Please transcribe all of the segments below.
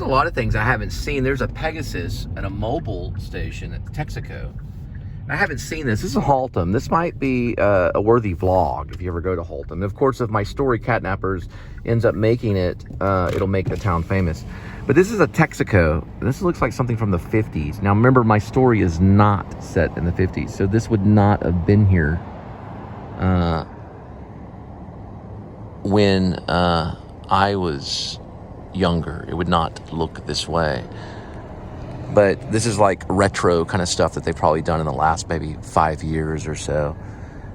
a lot of things I haven't seen. There's a Pegasus and a mobile station at Texaco. I haven't seen this. This is Haltom. This might be a worthy vlog if you ever go to Haltom. Of course, if my story Catnappers ends up making it, it'll make the town famous. But this is a Texaco. This looks like something from the 50s. Now, remember, my story is not set in the 50s, so this would not have been here when I was younger. It would not look this way. But this is like retro kind of stuff that they've probably done in the last maybe 5 years or so.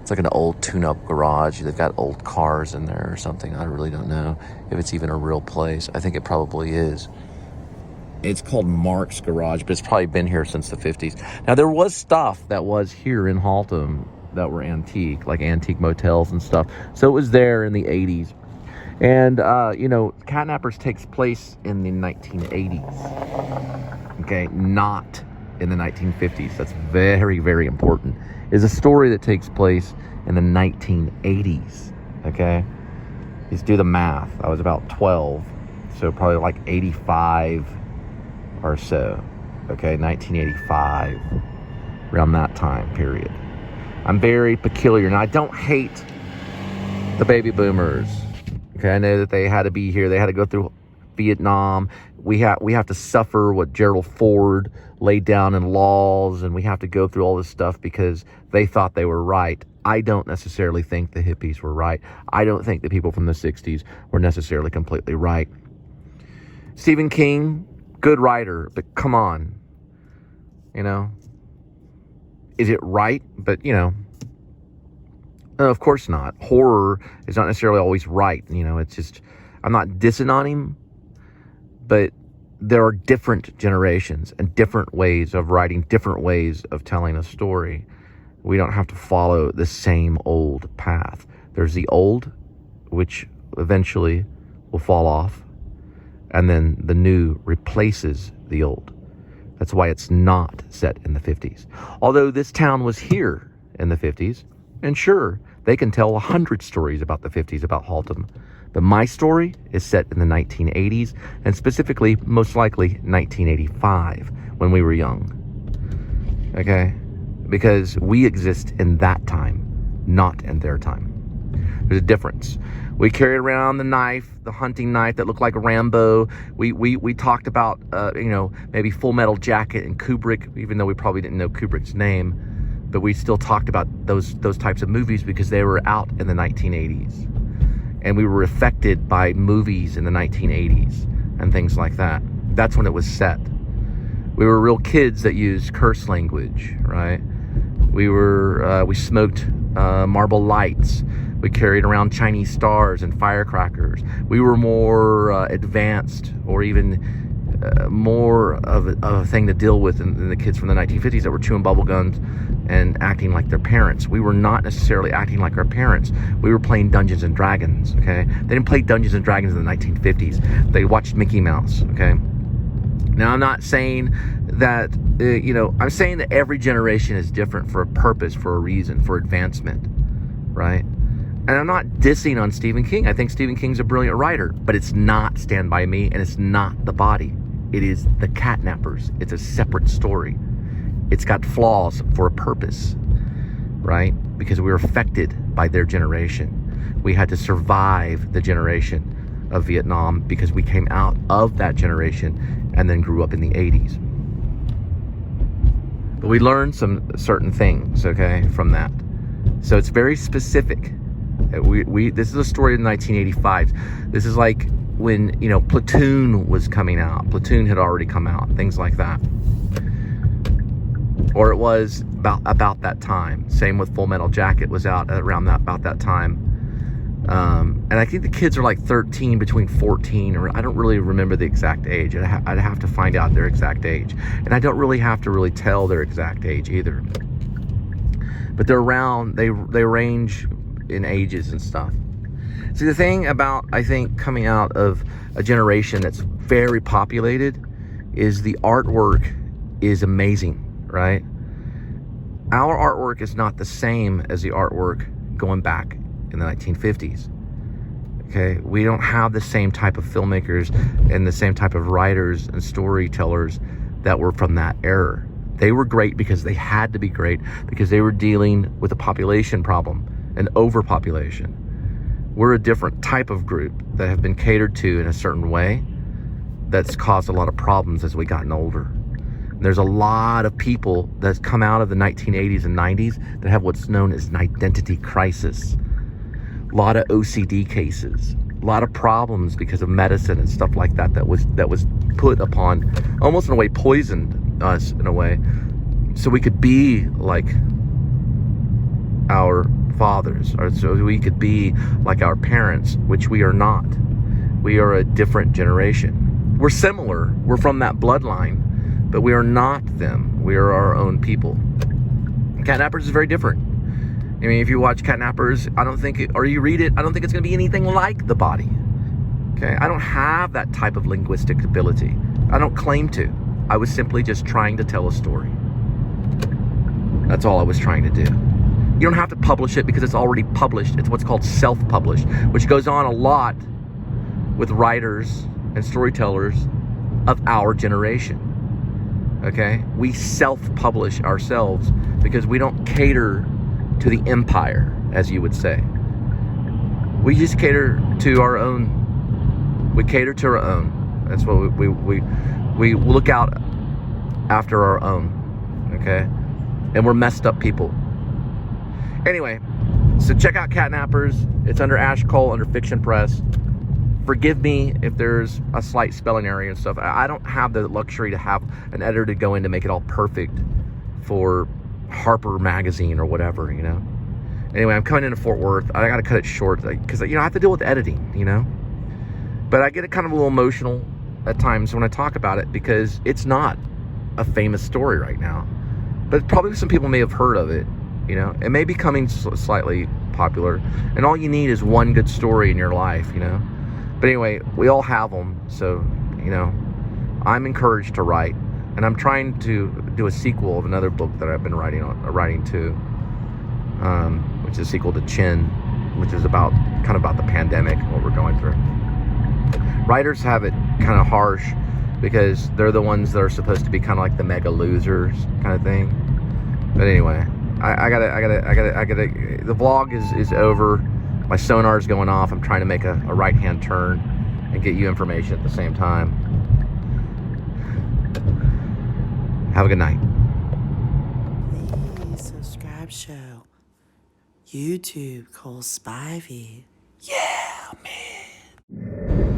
It's like an old tune-up garage. They've got old cars in there or something. I really don't know if it's even a real place. I think it probably is. It's called Mark's Garage, but it's probably been here since the 50s. Now, there was stuff that was here in Haltom that were antique, like antique motels and stuff. So it was there in the 80s. And, you know, Catnappers takes place in the 1980s. Okay, not in the 1950s. That's very, very important. It's a story that takes place in the 1980s. Okay, let's do the math. I was about 12, so probably like 85 or so. Okay, 1985, around that time period. I'm very peculiar, and I don't hate the baby boomers. Okay, I know that they had to be here. They had to go through Vietnam. We have to suffer what Gerald Ford laid down in laws, and we have to go through all this stuff because they thought they were right. I don't necessarily think the hippies were right. I don't think the people from the 60s were necessarily completely right. Stephen King, good writer, but come on. You know, is it right? But, you know, no, of course not. Horror is not necessarily always right. You know, it's just, I'm not dissing on him, but there are different generations and different ways of writing, different ways of telling a story. We don't have to follow the same old path. There's the old, which eventually will fall off, and then the new replaces the old. That's why it's not set in the 50s. Although this town was here in the 50s, and sure, they can tell 100 stories about the 50s, about Haltom. But my story is set in the 1980s, and specifically, most likely, 1985, when we were young. Okay? Because we exist in that time, not in their time. There's a difference. We carried around the knife, the hunting knife that looked like Rambo. We talked about, you know, maybe Full Metal Jacket and Kubrick, even though we probably didn't know Kubrick's name. But we still talked about those types of movies because they were out in the 1980s. And we were affected by movies in the 1980s and things like that. That's when it was set. We were real kids that used curse language, right? We smoked Marble Lights. We carried around Chinese stars and firecrackers. We were more advanced, or even more of a thing to deal with than the kids from the 1950s that were chewing bubble gums and acting like their parents. We were not necessarily acting like our parents. We were playing Dungeons and Dragons, okay? They didn't play Dungeons and Dragons in the 1950s. They watched Mickey Mouse, okay? Now, I'm not saying that, you know, I'm saying that every generation is different for a purpose, for a reason, for advancement, right? And I'm not dissing on Stephen King. I think Stephen King's a brilliant writer, but it's not Stand By Me, and it's not The Body. It is The Catnappers. It's a separate story. It's got flaws for a purpose, right? Because we were affected by their generation. We had to survive the generation of Vietnam because we came out of that generation and then grew up in the 80s. But we learned some certain things, okay, from that. So it's very specific. This is a story in 1985. This is like when, you know, Platoon was coming out. Platoon had already come out, things like that. Or it was about that time. Same with Full Metal Jacket was out around about that time. And I think the kids are like 13, between 14, or I don't really remember the exact age. I'd have to find out their exact age. And I don't really have to really tell their exact age either. But they're around, they range in ages and stuff. See, the thing about, I think, coming out of a generation that's very populated is the artwork is amazing, right? Our artwork is not the same as the artwork going back in the 1950s. Okay, we don't have the same type of filmmakers and the same type of writers and storytellers that were from that era. They were great because they had to be great, because they were dealing with a population problem, an overpopulation. We're a different type of group that have been catered to in a certain way that's caused a lot of problems as we gotten older. And there's a lot of people that's come out of the 1980s and 90s that have what's known as an identity crisis. A lot of OCD cases, a lot of problems because of medicine and stuff like that that was put upon, almost in a way poisoned us in a way, so we could be like our fathers, or so we could be like our parents, which we are not. We are a different generation. We're similar, we're from that bloodline, but we are not them. We are our own people. Catnappers is very different. I mean, if you watch Catnappers, or you read it, I don't think it's going to be anything like The Body. Okay, I don't have that type of linguistic ability. I don't claim to. I was simply just trying to tell a story. That's all I was trying to do. You don't have to publish it because it's already published. It's what's called self-published, which goes on a lot with writers and storytellers of our generation. Okay? We self-publish ourselves because we don't cater to the empire, as you would say. We just cater to our own. We cater to our own. That's what we look out after our own. Okay? And we're messed up people. Anyway, so check out Catnappers. It's under Ash Cole, under Fiction Press. Forgive me if there's a slight spelling error and stuff. I don't have the luxury to have an editor to go in to make it all perfect for Harper Magazine or whatever, you know. Anyway, I'm coming into Fort Worth. I got to cut it short because, you know, I have to deal with editing, you know. But I get kind of a little emotional at times when I talk about it because it's not a famous story right now. But probably some people may have heard of it, you know. It may be becoming slightly popular. And all you need is one good story in your life, you know. But anyway, we all have them. So, you know, I'm encouraged to write. And I'm trying to do a sequel of another book that I've been writing to, which is a sequel to Chin, which is kind of about the pandemic and what we're going through. Writers have it kind of harsh because they're the ones that are supposed to be kind of like the mega losers kind of thing. But anyway, I gotta. The vlog is over. My sonar's going off. I'm trying to make a right-hand turn and get you information at the same time. Have a good night. Please subscribe show. YouTube Cole Spivey. Yeah, man.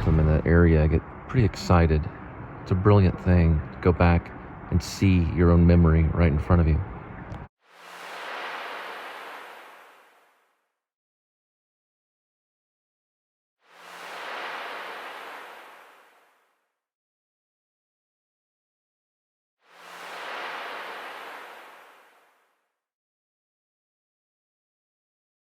In that area, I get pretty excited. It's a brilliant thing to go back and see your own memory right in front of you.